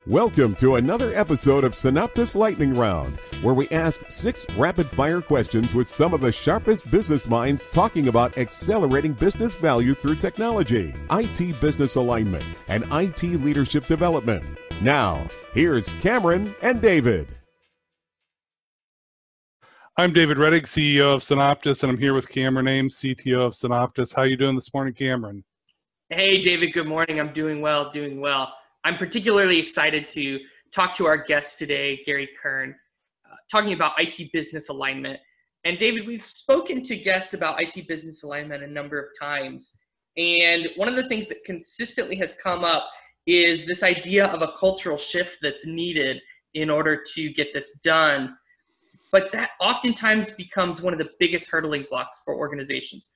Welcome to another episode of Synoptus Lightning Round, where we ask 6 rapid-fire questions with some of the sharpest business minds talking about accelerating business value through technology, IT business alignment, and IT leadership development. Now, here's Cameron and David. I'm David Reddick, CEO of Synoptus, and I'm here with Cameron Ames, CTO of Synoptus. How are you doing this morning, Cameron? Hey, David. Good morning. I'm doing well, I'm particularly excited to talk to our guest today, Gary Kern, talking about IT business alignment. And David, we've spoken to guests about IT business alignment a number of times. And one of the things that consistently has come up is this idea of a cultural shift that's needed in order to get this done. But that oftentimes becomes one of the biggest hurdling blocks for organizations.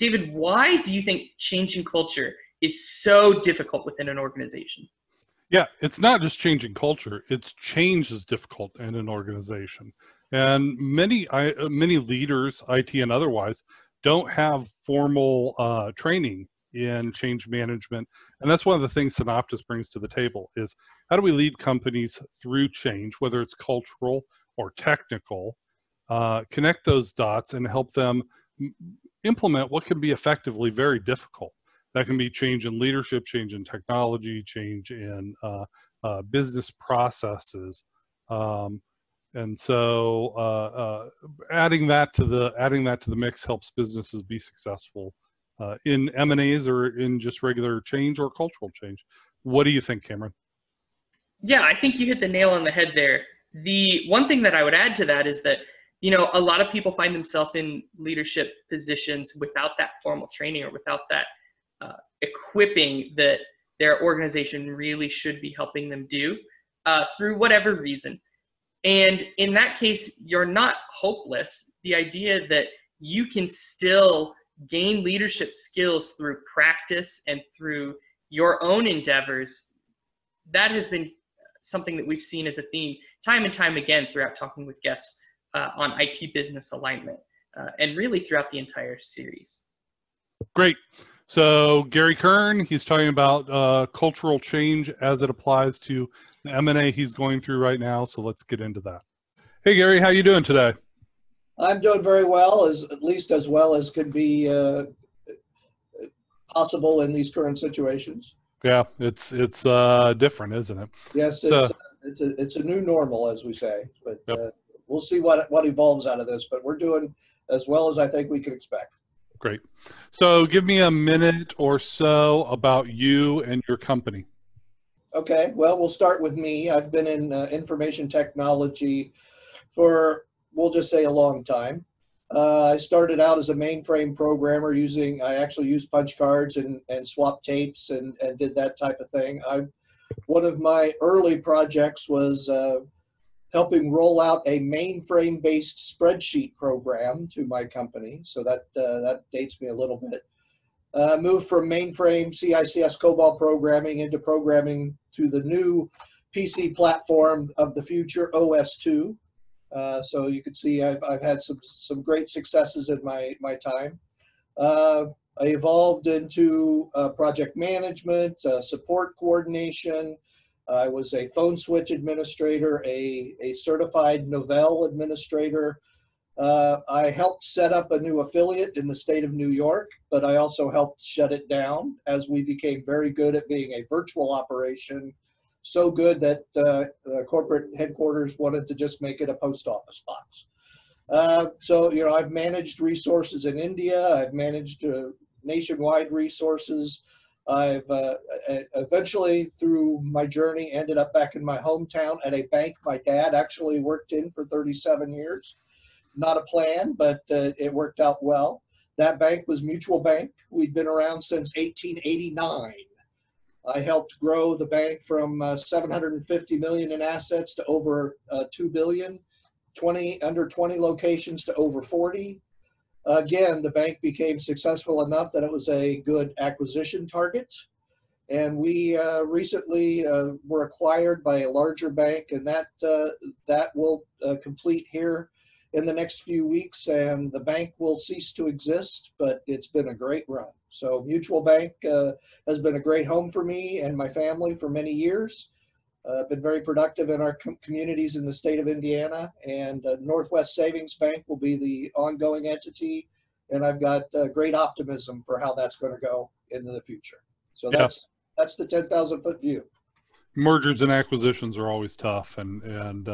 David, why do you think changing culture is so difficult within an organization? Yeah, it's not just changing culture. It's change is difficult in an organization. And many leaders, IT and otherwise, don't have formal training in change management. And that's one of the things Synoptus brings to the table is how do we lead companies through change, whether it's cultural or technical, connect those dots and help them implement what can be effectively very difficult. That can be change in leadership, change in technology, change in business processes, and so adding that to the mix helps businesses be successful in M&As or in just regular change or cultural change. What do you think, Cameron? Yeah, I think you hit the nail on the head there. The one thing that I would add to that is that, a lot of people find themselves in leadership positions without that formal training or without that equipping that their organization really should be helping them do through whatever reason. And in that case, you're not hopeless. The idea that you can still gain leadership skills through practice and through your own endeavors, that has been something that we've seen as a theme time and time again throughout talking with guests on IT business alignment and really throughout the entire series. Great. So Gary Kern, he's talking about cultural change as it applies to the M&A he's going through right now. So let's get into that. Hey, Gary, how you doing today? I'm doing very well, at least as well as could be possible in these current situations. Yeah, it's different, isn't it? Yes, so, it's a new normal, as we say. But yep. We'll see what evolves out of this. But we're doing as well as I think we can expect. Great. So give me a minute or so about you and your company. Okay. Well, we'll start with me. I've been in information technology for, we'll just say, a long time. I started out as a mainframe programmer I actually used punch cards and swapped tapes and did that type of thing. One of my early projects was helping roll out a mainframe-based spreadsheet program to my company. So that dates me a little bit. Moved from mainframe CICS COBOL programming into programming to the new PC platform of the future, OS2. So you can see I've had some great successes in my time. I evolved into project management, support coordination. I was a phone switch administrator, a certified Novell administrator. I helped set up a new affiliate in the state of New York, but I also helped shut it down as we became very good at being a virtual operation. So good that the corporate headquarters wanted to just make it a post office box. So, I've managed resources in India. I've managed nationwide resources. I've eventually, through my journey, ended up back in my hometown at a bank my dad actually worked in for 37 years. Not a plan, but it worked out well. That bank was MutualBank. We'd been around since 1889. I helped grow the bank from 750 million in assets to over 2 billion, under 20 locations to over 40. Again, the bank became successful enough that it was a good acquisition target. And we recently were acquired by a larger bank, and that will complete here in the next few weeks, and the bank will cease to exist, but it's been a great run. So MutualBank has been a great home for me and my family for many years. Been very productive in our communities in the state of Indiana, and Northwest Savings Bank will be the ongoing entity. And I've got great optimism for how that's going to go into the future. So Yeah. that's the 10,000-foot view. Mergers and acquisitions are always tough, and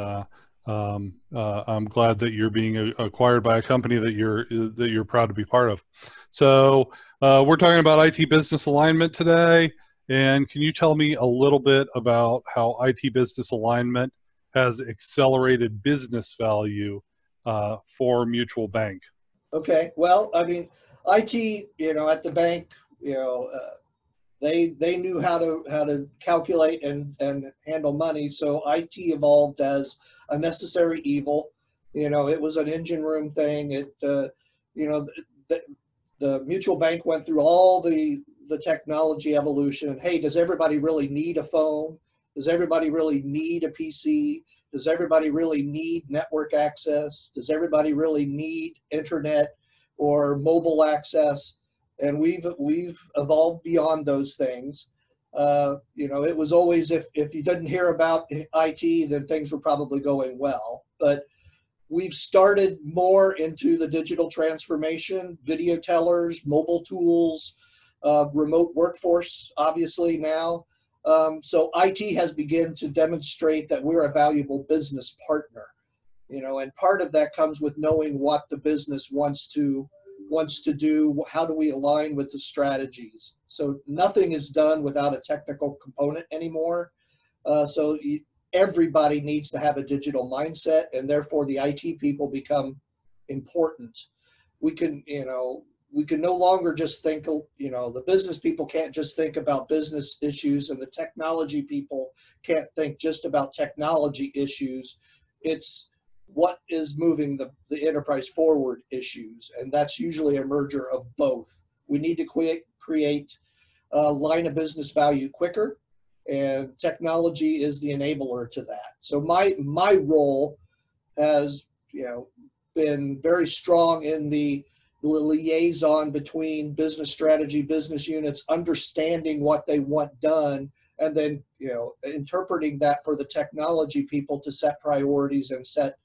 I'm glad that you're being acquired by a company that you're proud to be part of. So we're talking about IT business alignment today, and can you tell me a little bit about how IT business alignment has accelerated business value for MutualBank? Okay, well, I mean, IT, at the bank, they knew how to calculate and handle money. So IT evolved as a necessary evil. It was an engine room thing. The MutualBank went through all the technology evolution. Hey, does everybody really need a phone? Does everybody really need a PC? Does everybody really need network access? Does everybody really need internet or mobile access? And we've evolved beyond those things. It was always, if you didn't hear about IT, then things were probably going well. But we've started more into the digital transformation, video tellers, mobile tools, remote workforce, obviously now. So IT has begun to demonstrate that we're a valuable business partner, and part of that comes with knowing what the business wants to do. How do we align with the strategies? So nothing is done without a technical component anymore. So everybody needs to have a digital mindset, and therefore the IT people become important. We can no longer just think, the business people can't just think about business issues, and the technology people can't think just about technology issues. It's what is moving the enterprise forward issues, and that's usually a merger of both. We need to create a line of business value quicker, and technology is the enabler to that. So my role has been very strong in the liaison between business strategy, business units, understanding what they want done, and then interpreting that for the technology people to set priorities and set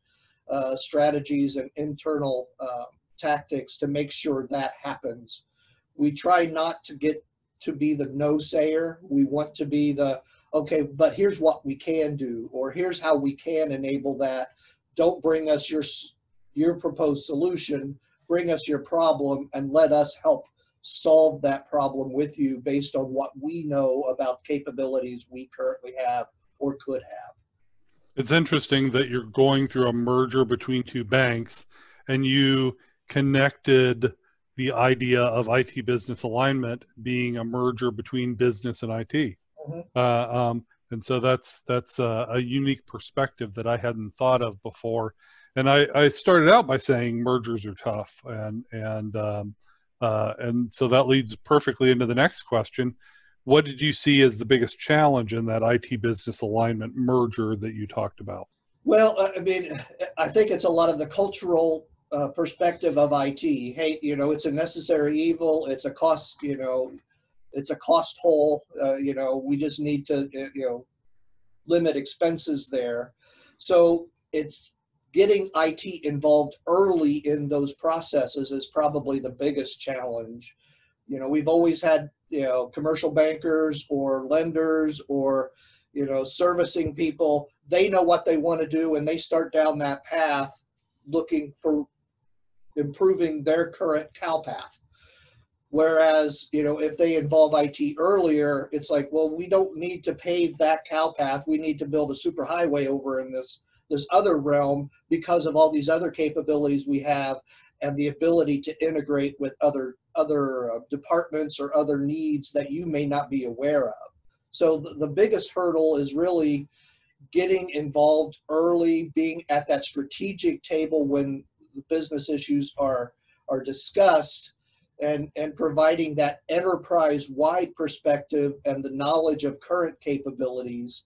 strategies and internal tactics to make sure that happens. We try not to get to be the no-sayer. We want to be the, okay, but here's what we can do, or here's how we can enable that. Don't bring us your proposed solution, bring us your problem, and let us help solve that problem with you based on what we know about capabilities we currently have or could have. It's interesting that you're going through a merger between two banks, and you connected the idea of IT business alignment being a merger between business and IT. Mm-hmm. And so that's a unique perspective that I hadn't thought of before. And I started out by saying mergers are tough, and so that leads perfectly into the next question. What did you see as the biggest challenge in that IT business alignment merger that you talked about? Well, I mean, I think it's a lot of the cultural perspective of IT. Hey, it's a necessary evil. It's a cost, it's a cost hole. We just need to, limit expenses there. So it's getting IT involved early in those processes is probably the biggest challenge. We've always had, commercial bankers or lenders or, servicing people. They know what they want to do, and they start down that path looking for improving their current cow path. Whereas, if they involve IT earlier, it's like, well, we don't need to pave that cow path. We need to build a superhighway over in this other realm because of all these other capabilities we have and the ability to integrate with other departments or other needs that you may not be aware of. So the biggest hurdle is really getting involved early, being at that strategic table when the business issues are discussed, and providing that enterprise-wide perspective and the knowledge of current capabilities.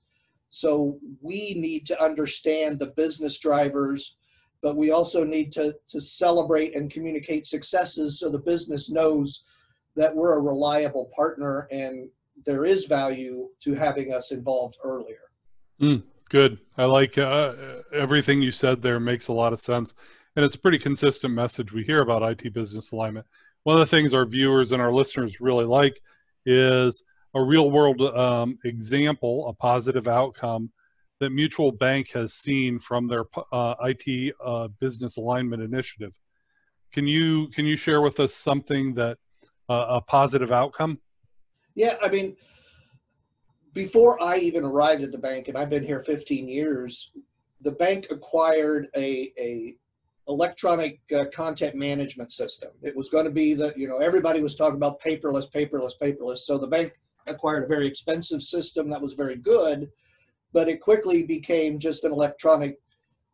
So we need to understand the business drivers, but we also need to celebrate and communicate successes so the business knows that we're a reliable partner and there is value to having us involved earlier. Good. I like everything you said there. Makes a lot of sense. And it's a pretty consistent message we hear about IT business alignment. One of the things our viewers and our listeners really like is a real world example, a positive outcome that MutualBank has seen from their IT business alignment initiative. Can you share with us something that a positive outcome? Yeah, I mean, before I even arrived at the bank, and I've been here 15 years, the bank acquired a electronic content management system. It was going to be that, everybody was talking about paperless. So the bank acquired a very expensive system that was very good, but it quickly became just an electronic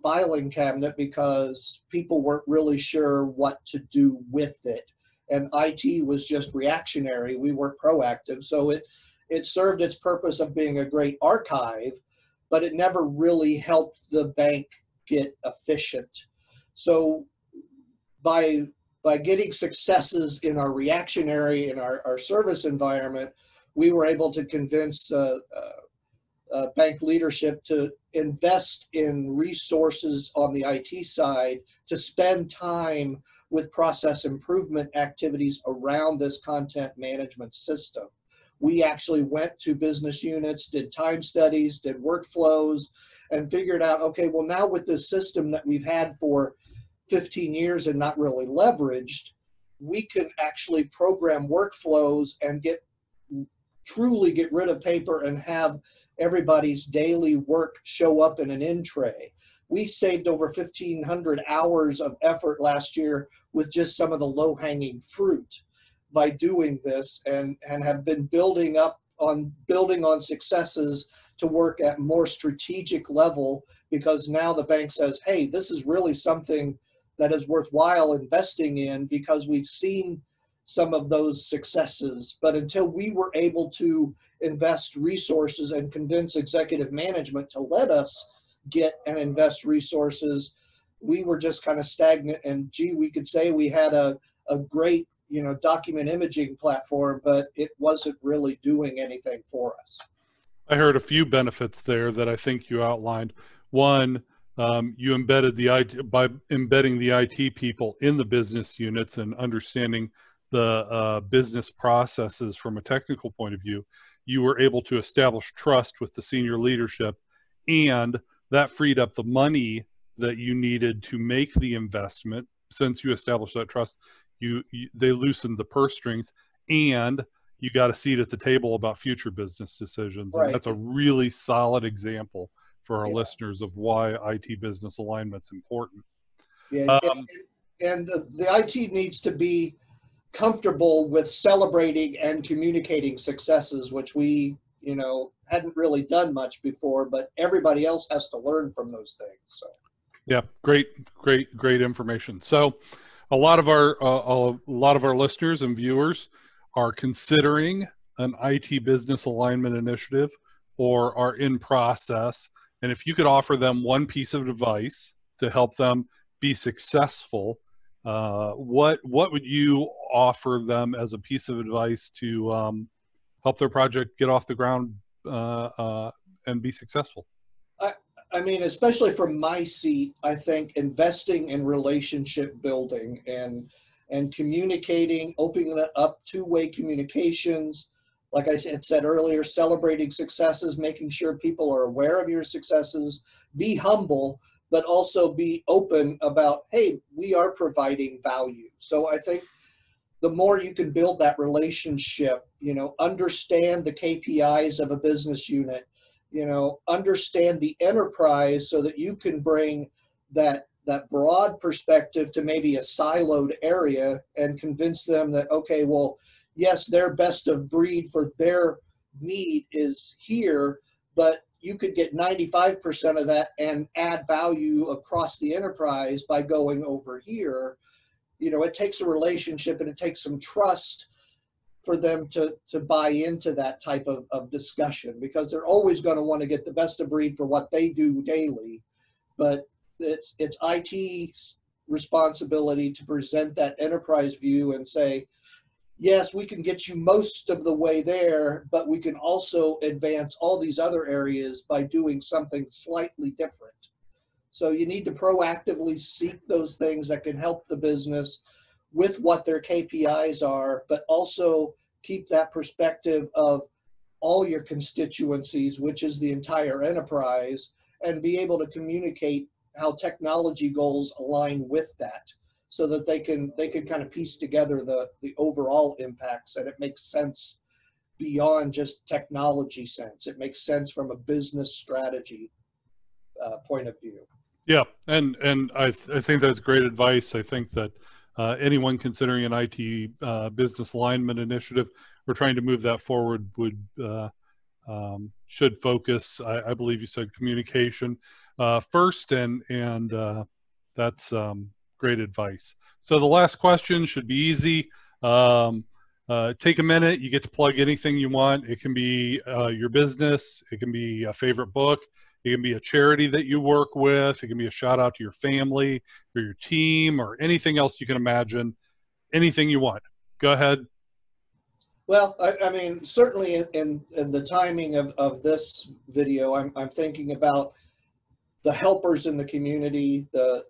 filing cabinet because people weren't really sure what to do with it. And IT was just reactionary. We weren't proactive. So it served its purpose of being a great archive, but it never really helped the bank get efficient. So by getting successes in our reactionary and our service environment, we were able to convince bank leadership to invest in resources on the IT side to spend time with process improvement activities around this content management system. We actually went to business units, did time studies, did workflows, and figured out, okay, well, now with this system that we've had for 15 years and not really leveraged, we can actually program workflows and truly get rid of paper and have everybody's daily work show up in an in tray. We saved over 1,500 hours of effort last year with just some of the low-hanging fruit by doing this, and have been building on successes to work at more strategic level, because now the bank says, hey, this is really something that is worthwhile investing in because we've seen some of those successes. But until we were able to invest resources and convince executive management to let us get and invest resources, we were just kind of stagnant. And we could say we had a great document imaging platform, but it wasn't really doing anything for us. I heard a few benefits there that I think you outlined. One, you embedded the IT by embedding the IT people in the business units and understanding the business processes from a technical point of view. You were able to establish trust with the senior leadership, and that freed up the money that you needed to make the investment. Since you established that trust, they loosened the purse strings, and you got a seat at the table about future business decisions. Right. And that's a really solid example for our listeners of why IT business alignment's important. Yeah, and the IT needs to be comfortable with celebrating and communicating successes, which we, hadn't really done much before, but everybody else has to learn from those things. So, yeah, great information. So, a lot of our listeners and viewers are considering an IT business alignment initiative or are in process. And if you could offer them one piece of advice to help them be successful, what would you offer them as a piece of advice to help their project get off the ground and be successful? I mean, especially from my seat, I think investing in relationship building and communicating, opening up two-way communications. Like I had said earlier, celebrating successes, making sure people are aware of your successes, be humble, but also be open about, hey, we are providing value. So I think the more you can build that relationship, understand the KPIs of a business unit, understand the enterprise so that you can bring that broad perspective to maybe a siloed area and convince them that, okay, well, yes, their best of breed for their need is here, but you could get 95% of that and add value across the enterprise by going over here. It takes a relationship and it takes some trust for them to buy into that type of discussion, because they're always going to want to get the best of breed for what they do daily. But it's IT's responsibility to present that enterprise view and say, yes, we can get you most of the way there, but we can also advance all these other areas by doing something slightly different. So you need to proactively seek those things that can help the business with what their KPIs are, but also keep that perspective of all your constituencies, which is the entire enterprise, and be able to communicate how technology goals align with that, so that they can kind of piece together the overall impacts, and it makes sense beyond just technology sense. It makes sense from a business strategy point of view. Yeah, and I think that's great advice. I think that anyone considering an IT business alignment initiative or trying to move that forward would should focus. I believe you said communication first, and that's great advice. So the last question should be easy. Take a minute. You get to plug anything you want. It can be your business. It can be a favorite book. It can be a charity that you work with. It can be a shout out to your family or your team or anything else you can imagine. Anything you want. Go ahead. Well, I mean, certainly in the timing of this video, I'm thinking about the helpers in the community, the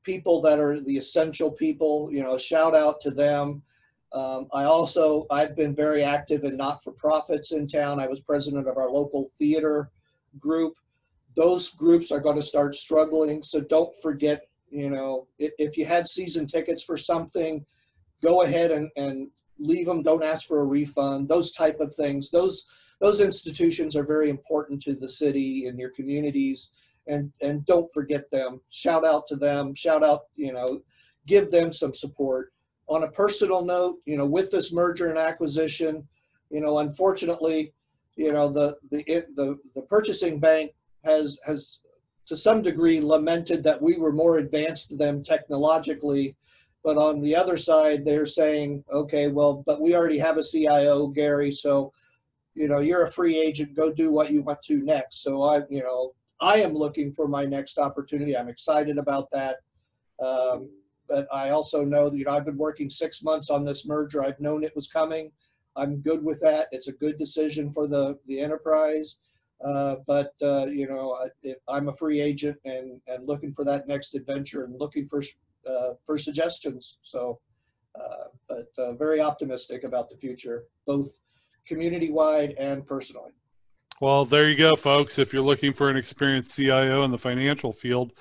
people that are the essential people, you know, shout out to them. I've been very active in not-for-profits in town. I was president of our local theater group. Those groups are going to start struggling. So don't forget, you know, if you had season tickets for something, go ahead and leave them. Don't ask for a refund. Those type of things. Those institutions are very important to the city and your communities. And don't forget them. Shout out to them. Shout out, you know, give them some support. On a personal note, you know, with this merger and acquisition, you know, unfortunately, you know, the purchasing bank has to some degree lamented that we were more advanced than them technologically. But on the other side, they're saying, okay, well, but we already have a CIO, Gary, so, you know, you're a free agent. Go do what you want to next. So I am looking for my next opportunity. I'm excited about that. But I also know that, you know, I've been working 6 months on this merger. I've known it was coming. I'm good with that. It's a good decision for the enterprise. But you know, I'm a free agent and looking for that next adventure and looking for suggestions. So, but very optimistic about the future, both community-wide and personally. Well, there you go, folks. If you're looking for an experienced CIO in the financial field,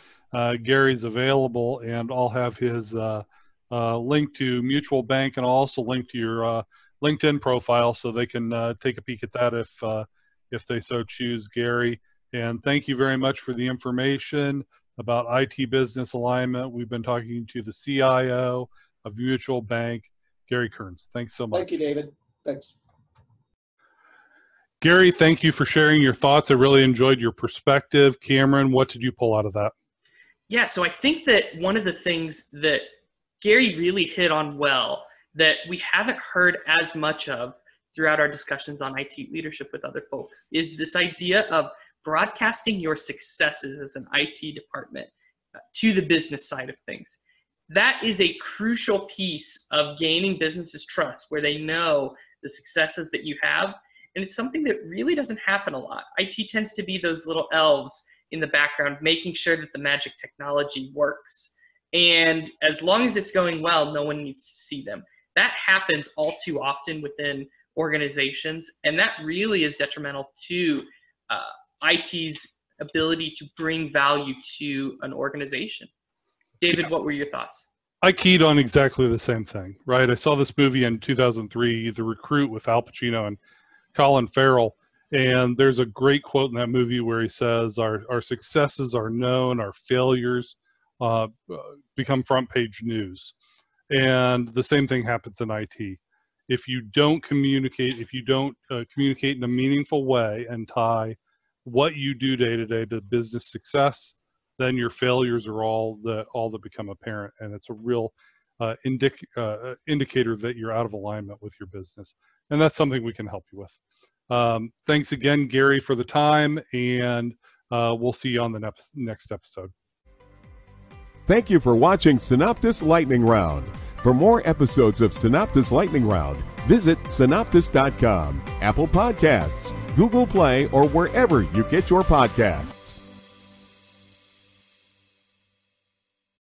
Gary's available, and I'll have his link to MutualBank, and I'll also link to your LinkedIn profile so they can take a peek at that if they so choose, Gary. And thank you very much for the information about IT business alignment. We've been talking to the CIO of MutualBank, Gary Kern. Thanks so much. Thank you, David. Thanks. Gary, thank you for sharing your thoughts. I really enjoyed your perspective. Cameron, what did you pull out of that? Yeah, so I think that one of the things that Gary really hit on well that we haven't heard as much of throughout our discussions on IT leadership with other folks is this idea of broadcasting your successes as an IT department to the business side of things. That is a crucial piece of gaining businesses' trust, where they know the successes that you have. And it's something that really doesn't happen a lot. IT tends to be those little elves in the background, making sure that the magic technology works. And as long as it's going well, no one needs to see them. That happens all too often within organizations, and that really is detrimental to IT's ability to bring value to an organization. David, what were your thoughts? I keyed on exactly the same thing, right? I saw this movie in 2003, The Recruit, with Al Pacino and Colin Farrell, and there's a great quote in that movie where he says, our successes are known, our failures become front page news. And the same thing happens in IT. If you don't communicate, communicate in a meaningful way and tie what you do day to day to business success, then your failures are all that become apparent, and it's a real indicator that you're out of alignment with your business. And that's something we can help you with. Thanks again, Gary, for the time, and we'll see you on the next episode. Thank you for watching Synoptus Lightning Round. For more episodes of Synoptus Lightning Round, visit synoptus.com, Apple Podcasts, Google Play, or wherever you get your podcasts.